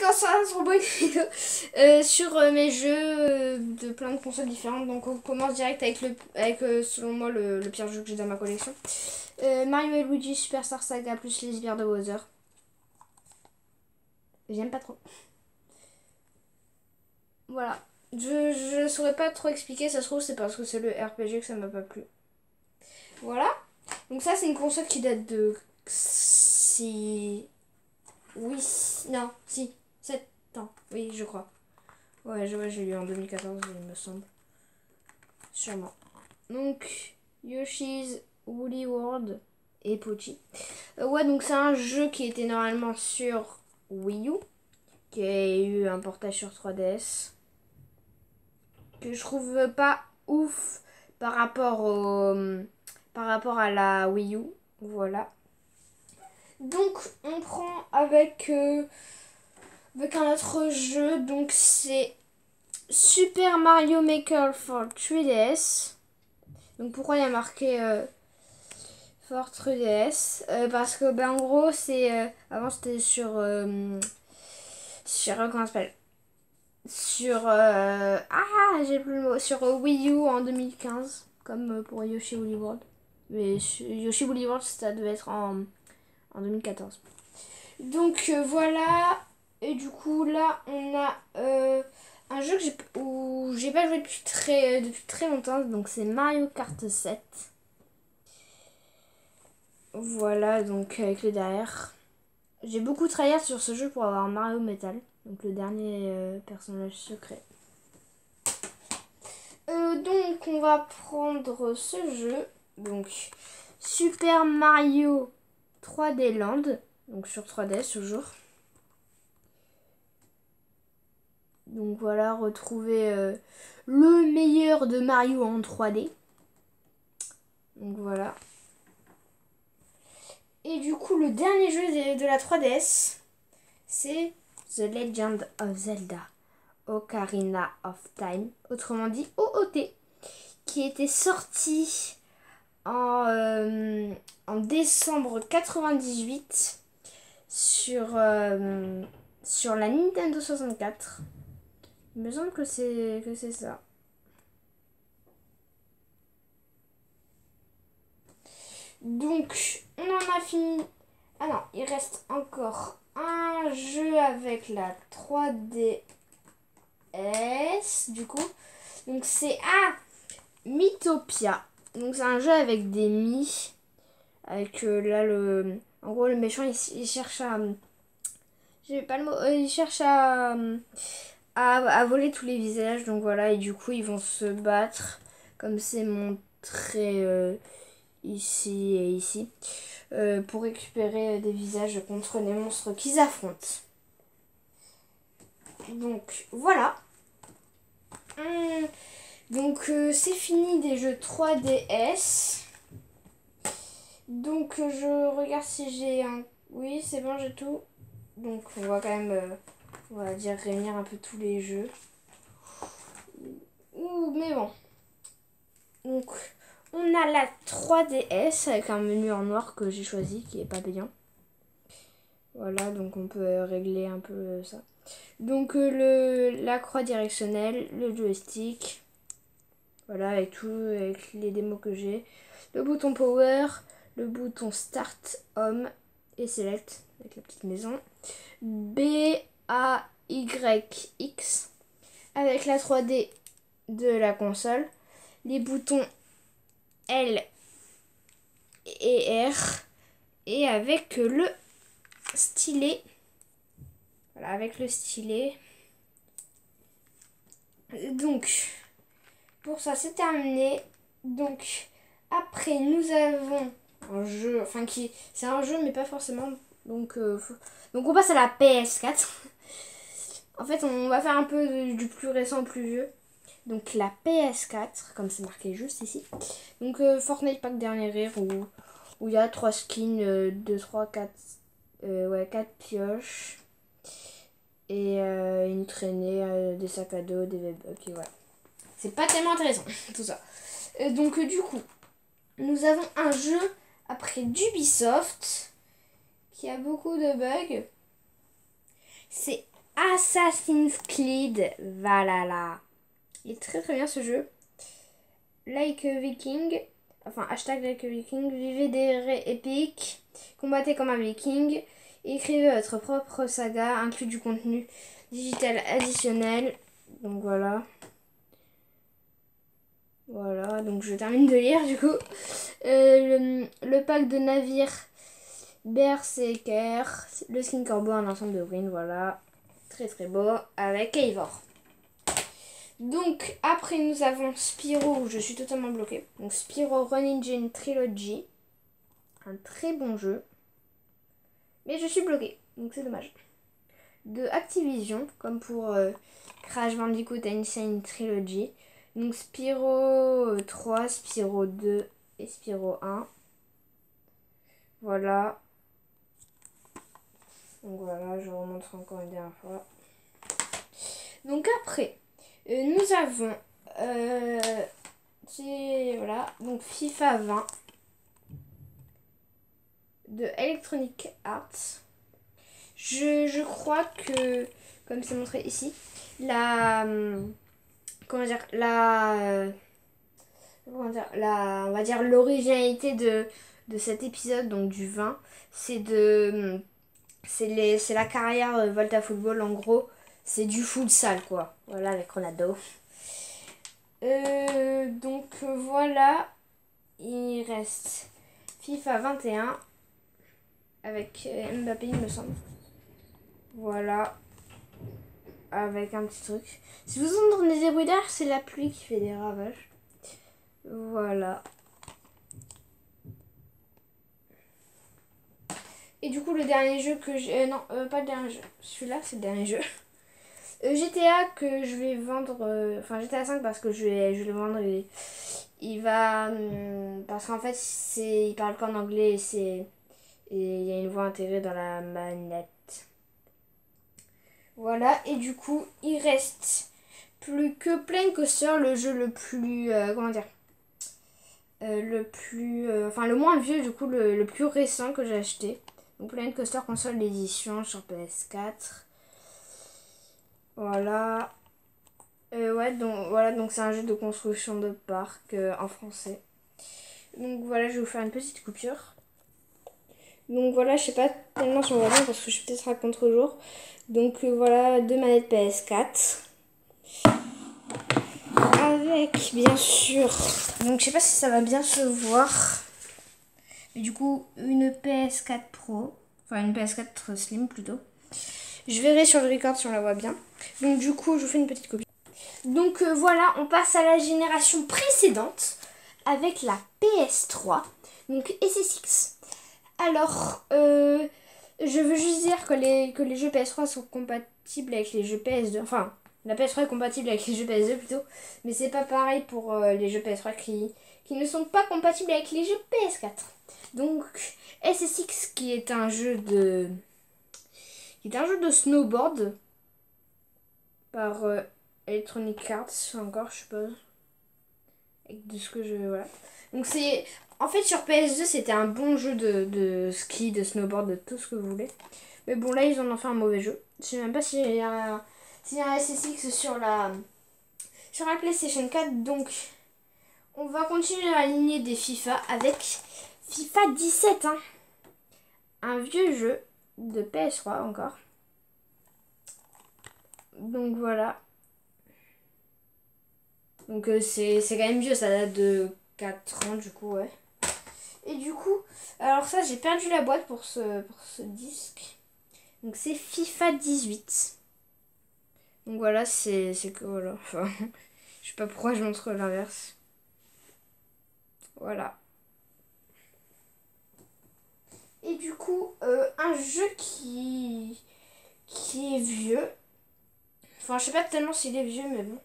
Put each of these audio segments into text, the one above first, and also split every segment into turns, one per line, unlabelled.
quand ça se revoit une vidéo sur mes jeux de plein de consoles différentes. Donc on commence direct avec selon moi le pire jeu que j'ai dans ma collection. Mario et Luigi Superstar Saga plus les Sbires de Bowser. J'aime pas trop. Voilà. Je saurais pas trop expliquer, ça se trouve c'est parce que c'est le RPG que ça m'a pas plu. Voilà. Donc ça c'est une console qui date de... Oui, non, si, 7 ans, oui je crois. Ouais, j'ai eu en 2014 il me semble. Sûrement. Donc, Yoshi's Woolly World et Pochi. Ouais, donc c'est un jeu qui était normalement sur Wii U, qui a eu un portage sur 3DS, que je trouve pas ouf par rapport à la Wii U. Voilà. Donc on prend avec un autre jeu, donc c'est Super Mario Maker for 3DS. Donc pourquoi il y a marqué for 3DS parce que ben en gros c'est avant c'était sur comment ça s'appelle, sur j'ai plus le mot, sur Wii U en 2015 comme pour Yoshi Woolly World, mais Yoshi Woolly World ça devait être en 2014. Donc voilà, et du coup là on a un jeu où j'ai pas joué depuis très longtemps, donc c'est Mario Kart 7. Voilà, donc avec le derrière. J'ai beaucoup travaillé sur ce jeu pour avoir Mario Metal, donc le dernier personnage secret. Donc on va prendre ce jeu, donc Super Mario 3D Land, donc sur 3DS toujours. Donc voilà, retrouver le meilleur de Mario en 3D. Donc voilà. Et du coup, le dernier jeu de la 3DS, c'est The Legend of Zelda Ocarina of Time, autrement dit OOT, qui était sorti en décembre 98 sur la Nintendo 64. Il me semble que c'est ça. Donc, on en a fini. Ah non, il reste encore un jeu avec la 3DS, du coup. Donc, c'est Mythopia. Donc, c'est un jeu avec des Mii. Avec là, en gros, le méchant, il cherche à... J'ai pas le mot. Il cherche à voler tous les visages. Donc, voilà. Et du coup, ils vont se battre. Comme c'est montré... ici et ici, pour récupérer des visages contre les monstres qu'ils affrontent. Donc voilà. Donc c'est fini des jeux 3DS. Donc je regarde si j'ai un... Oui, c'est bon, j'ai tout. Donc on va quand même, on va dire, réunir un peu tous les jeux. Mais bon. Donc... on a la 3DS avec un menu en noir que j'ai choisi qui est pas payant. Voilà, donc on peut régler un peu ça. Donc la croix directionnelle, le joystick. Voilà, avec tout, avec les démos que j'ai. Le bouton power, le bouton start, home et select avec la petite maison. BAYX avec la 3D de la console. Les boutons L et R et avec le stylet. Voilà, avec le stylet. Donc pour ça c'est terminé. Donc après nous avons un jeu, enfin c'est un jeu mais pas forcément. Donc on passe à la PS4. En fait on va faire un peu du plus récent au plus vieux. Donc la PS4, comme c'est marqué juste ici. Donc Fortnite Pack Dernier Rire où il y a 3 skins, 2, 3, 4, 4 pioches. Et une traînée, des sacs à dos, des V-Bucks, et voilà. C'est pas tellement intéressant tout ça. Donc du coup, nous avons un jeu après d'Ubisoft qui a beaucoup de bugs. C'est Assassin's Creed Valhalla. Il est très très bien ce jeu. Like a Viking, enfin hashtag Like a Viking, vivez des raids épiques, combattez comme un viking, écrivez votre propre saga, inclut du contenu digital additionnel. Donc voilà. Voilà, donc je termine de lire du coup. Le pack de navires Berserker, le skin corbeau, un ensemble de ruines, voilà. Très très beau, avec Eivor. Donc après nous avons Spyro, où je suis totalement bloquée. Donc Spyro Running Engine Trilogy. Un très bon jeu. Mais je suis bloquée, donc c'est dommage. De Activision, comme pour Crash Bandicoot Insane Trilogy. Donc Spyro 3, Spyro 2 et Spyro 1. Voilà. Donc voilà, je remonte encore une dernière fois. Donc après, nous avons voilà, donc FIFA 20 de Electronic Arts. Je crois que, comme c'est montré ici, comment dire, on va dire l'originalité de cet épisode, donc du 20, c'est la carrière Volta Football, en gros, c'est du futsal quoi, voilà, avec Ronaldo. Donc voilà, il reste FIFA 21 avec Mbappé, il me semble. Voilà, avec un petit truc. Si vous entendez des bruits d'air, c'est la pluie qui fait des ravages. Voilà. Et du coup, le dernier jeu que j'ai... non, pas le dernier jeu. Celui-là, c'est le dernier jeu. GTA que je vais vendre... Enfin, GTA 5 parce que je vais le vendre. Il va... parce qu'en fait, il parle qu'en anglais et il y a une voix intégrée dans la manette. Voilà, et du coup, il reste plus que Plane Coaster, le jeu le plus... comment dire, enfin, le moins vieux, du coup, le plus récent que j'ai acheté. Donc, Plane Coaster console d'édition sur PS4. Voilà. Ouais, donc voilà, donc c'est un jeu de construction de parc en français. Donc voilà, je vais vous faire une petite coupure. Donc voilà, je sais pas tellement si on va bien parce que je suis peut-être à contre-jour. Donc voilà, 2 manettes PS4. Avec bien sûr, donc je sais pas si ça va bien se voir. Mais du coup, une PS4 Pro. Enfin, une PS4 Slim plutôt. Je verrai sur le record si on la voit bien. Donc du coup, je vous fais une petite copie. Donc voilà, on passe à la génération précédente avec la PS3. Donc SSX. Alors, je veux juste dire que les jeux PS3 sont compatibles avec les jeux PS2. Enfin, la PS3 est compatible avec les jeux PS2 plutôt. Mais c'est pas pareil pour les jeux PS3 qui ne sont pas compatibles avec les jeux PS4. Donc, SSX qui est un jeu de... snowboard par Electronic Arts encore, je suppose. Avec de ce que je... Voilà. Donc c'est... En fait, sur PS2, c'était un bon jeu de ski, de snowboard, de tout ce que vous voulez. Mais bon, là, ils en ont fait un mauvais jeu. Je sais même pas s'il y a un SSX sur la PlayStation 4. Donc, on va continuer la lignée des FIFA avec FIFA 17. Hein. Un vieux jeu de PS3 encore. Donc, voilà. Donc, c'est quand même vieux. Ça date de 4 ans, du coup, ouais. Et du coup, alors ça, j'ai perdu la boîte pour ce disque. Donc c'est FIFA 18. Donc voilà, c'est que voilà. Enfin, je sais pas pourquoi je montre l'inverse. Voilà. Et du coup, un jeu qui est vieux. Enfin, je sais pas tellement s'il est vieux, mais bon.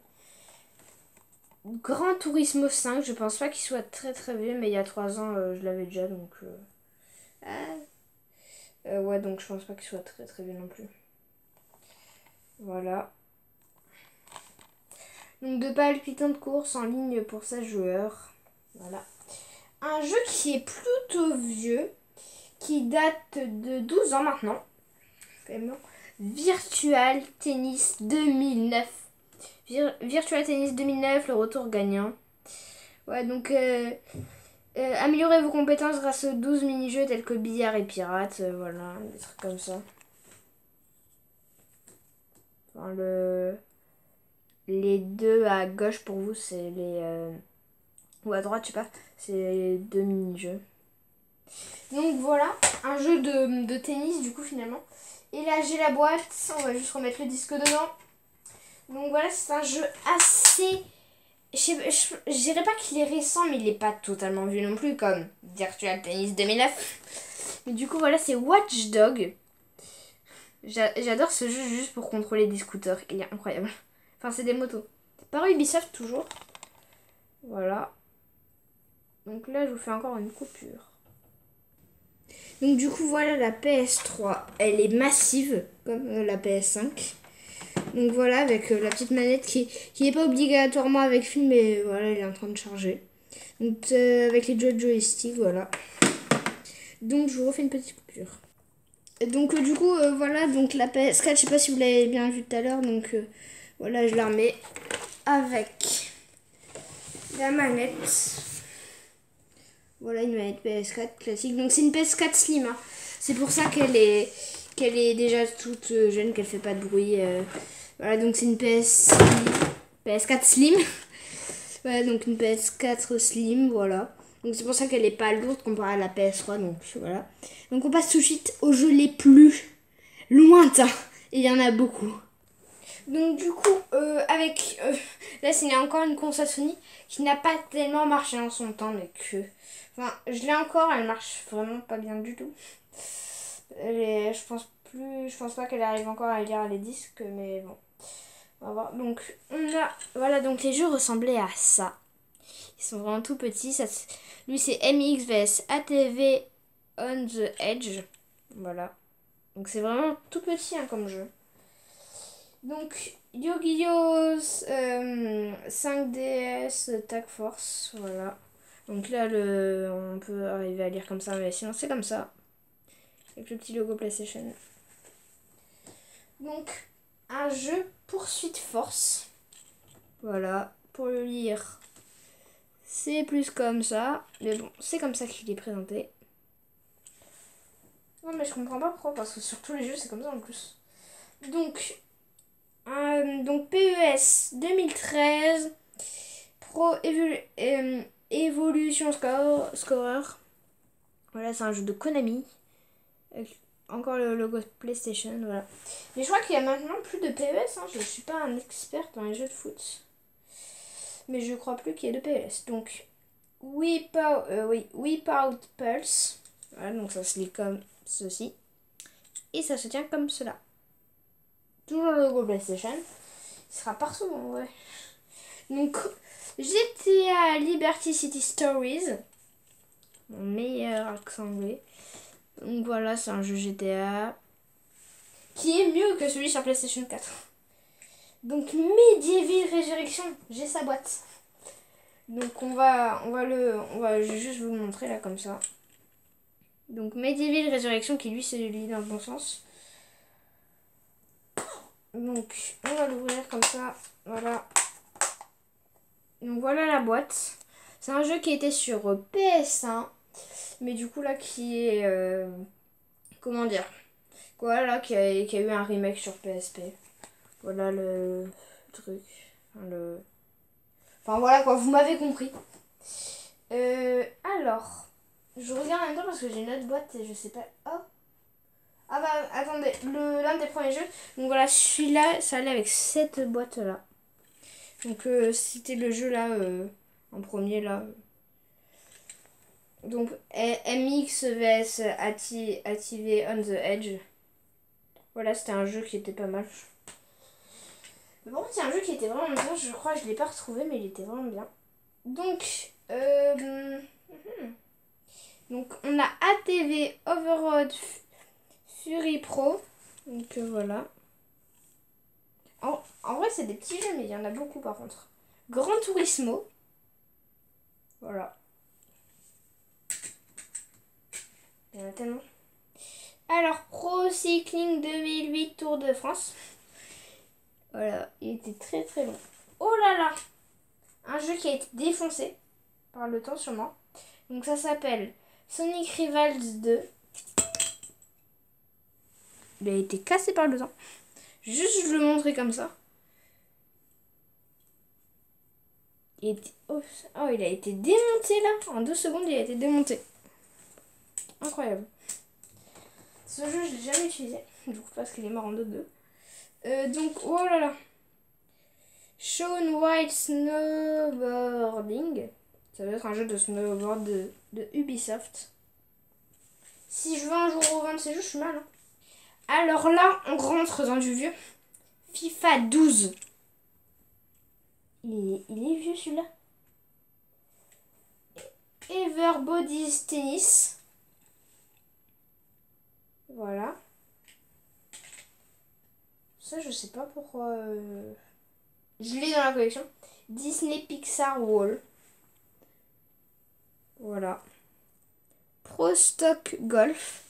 Gran Turismo 5, je pense pas qu'il soit très très vieux, mais il y a 3 ans, je l'avais déjà, donc... ouais, donc je pense pas qu'il soit très très vieux non plus. Voilà. Donc de palpitants de course en ligne pour 16 joueurs. Voilà. Un jeu qui est plutôt vieux, qui date de 12 ans maintenant. Virtual Tennis 2009. Virtual Tennis 2009, le retour gagnant. Ouais, donc améliorez vos compétences grâce aux 12 mini-jeux tels que billard et pirate. Voilà, des trucs comme ça. Enfin, les deux à gauche pour vous, c'est les... ou à droite, je sais pas, c'est les deux mini-jeux. Donc voilà, un jeu de tennis du coup finalement. Et là j'ai la boîte, on va juste remettre le disque dedans. Donc voilà, c'est un jeu assez... Je dirais pas qu'il est récent, mais il est pas totalement vieux non plus, comme Virtual Tennis 2009. Mais du coup voilà, c'est Watch Dogs. J'adore ce jeu juste pour contrôler des scooters, il est incroyable. Enfin c'est des motos. Par Ubisoft toujours. Voilà. Donc là je vous fais encore une coupure. Donc du coup voilà, la PS3, elle est massive comme la PS5. Donc voilà, avec la petite manette qui est pas obligatoirement avec fil, mais voilà, elle est en train de charger. Donc avec les deux joysticks, voilà. Donc je vous refais une petite coupure. Donc du coup voilà, donc la PS4, je sais pas si vous l'avez bien vu tout à l'heure, donc voilà, je la remets avec la manette. Voilà, une manette PS4 classique. Donc c'est une PS4 Slim, hein. C'est pour ça qu'elle est déjà toute jeune, qu'elle fait pas de bruit. Voilà, donc c'est une PS4 Slim. Voilà, donc une PS4 Slim, voilà. Donc c'est pour ça qu'elle est pas lourde comparée à la PS3, donc voilà. Donc on passe tout de suite aux jeux les plus lointains. Et il y en a beaucoup. Donc du coup, là c'est encore une console Sony qui n'a pas tellement marché en son temps, mais que... Enfin, je l'ai encore, elle marche vraiment pas bien du tout. Je pense pas qu'elle arrive encore à lire les disques, mais bon. On va voir. Donc, voilà, donc les jeux ressemblaient à ça. Ils sont vraiment tout petits. Lui, c'est MX vs ATV on the Edge. Voilà. Donc, c'est vraiment tout petit hein, comme jeu. Donc, Yu-Gi-Oh! 5DS Tag Force. Voilà. Donc là, on peut arriver à lire comme ça, mais sinon, c'est comme ça. Avec le petit logo PlayStation. Donc, un jeu Poursuite Force. Voilà. Pour le lire, c'est plus comme ça. Mais bon, c'est comme ça qu'il est présenté. Non, mais je comprends pas pourquoi, parce que sur tous les jeux, c'est comme ça en plus. Donc PES 2013. Pro Evolution Scorer. Voilà, c'est un jeu de Konami. Avec encore le logo PlayStation, voilà. Mais je crois qu'il y a maintenant plus de PES. Hein. Je ne suis pas un expert dans les jeux de foot. Mais je crois plus qu'il y ait de PES. Donc, Whip Out Pulse. Voilà, donc ça se lit comme ceci. Et ça se tient comme cela. Toujours le logo PlayStation. Il sera partout en vrai. Donc, GTA Liberty City Stories. Mon meilleur accent anglais. Donc voilà, c'est un jeu GTA qui est mieux que celui sur PlayStation 4. Donc Medieval Resurrection, j'ai sa boîte. Donc je vais juste vous le montrer là comme ça. Donc Medieval Resurrection qui lui se lit dans le bon sens. Donc on va l'ouvrir comme ça, voilà. Donc voilà la boîte. C'est un jeu qui était sur PS1, mais du coup là qui est comment dire, voilà, qui a eu un remake sur PSP. Voilà le truc. Enfin voilà quoi, vous m'avez compris. Alors, je regarde en même temps parce que j'ai une autre boîte et je sais pas. Oh! Ah bah attendez, l'un des premiers jeux. Donc voilà, celui-là, ça allait avec cette boîte là. Donc c'était le jeu là, en premier là. Donc MX vs ATV on the Edge. Voilà, c'était un jeu qui était pas mal. Mais par contre, c'est un jeu qui était vraiment bien. Je crois que je l'ai pas retrouvé, mais il était vraiment bien. Donc, donc on a ATV Overroad Fury Pro. Donc voilà. En vrai, c'est des petits jeux, mais il y en a beaucoup par contre. Gran Turismo. Voilà. Il y en a tellement. Alors, Pro Cycling 2008 Tour de France. Voilà, il était très très long. Oh là là! Un jeu qui a été défoncé par le temps sûrement. Donc ça s'appelle Sonic Rivals 2. Il a été cassé par le temps. Juste je le montrer comme ça. Oh, il a été démonté là. En 2 secondes, il a été démonté. Incroyable. Ce jeu, je l'ai jamais utilisé. Du coup, parce qu'il est mort en 2-2. Donc, oh là là. Shaun White Snowboarding. Ça doit être un jeu de snowboard de Ubisoft. Si je veux un jour revendre ces jeux, je suis mal. Hein. Alors là, on rentre dans du vieux. FIFA 12. Il est vieux celui-là. Everybody's Tennis. Voilà. Ça, je sais pas pourquoi. Je l'ai dans la collection. Disney Pixar Wall. Voilà. Pro Stock Golf.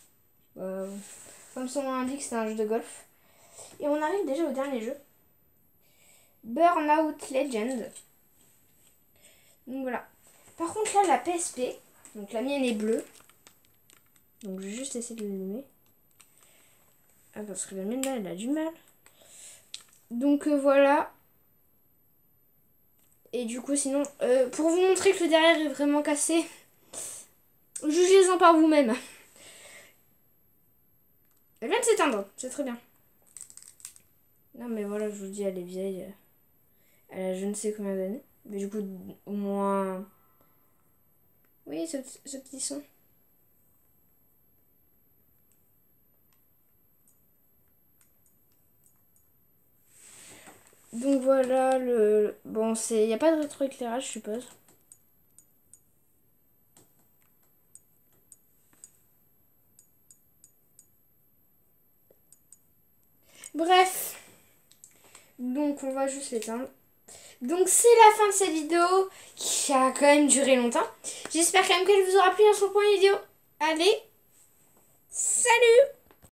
Comme son nom l'indique, c'est un jeu de golf. Et on arrive déjà au dernier jeu. Burnout Legend. Donc voilà. Par contre là, la PSP. Donc la mienne est bleue. Donc je vais juste essayer de l'allumer. Ah, parce que la mienne là, elle a du mal. Donc voilà. Et du coup, sinon, pour vous montrer que le derrière est vraiment cassé, jugez-en par vous-même. Elle vient de s'éteindre, c'est très bien. Non mais voilà, je vous dis, elle est vieille. Elle a je ne sais combien d'années. Mais du coup, au moins... Oui, ce petit son. Donc voilà, bon, il n'y a pas de rétroéclairage, je suppose. Bref. Donc on va juste l'éteindre. Donc c'est la fin de cette vidéo qui a quand même duré longtemps. J'espère quand même qu'elle vous aura plu dans son point vidéo. Allez, salut!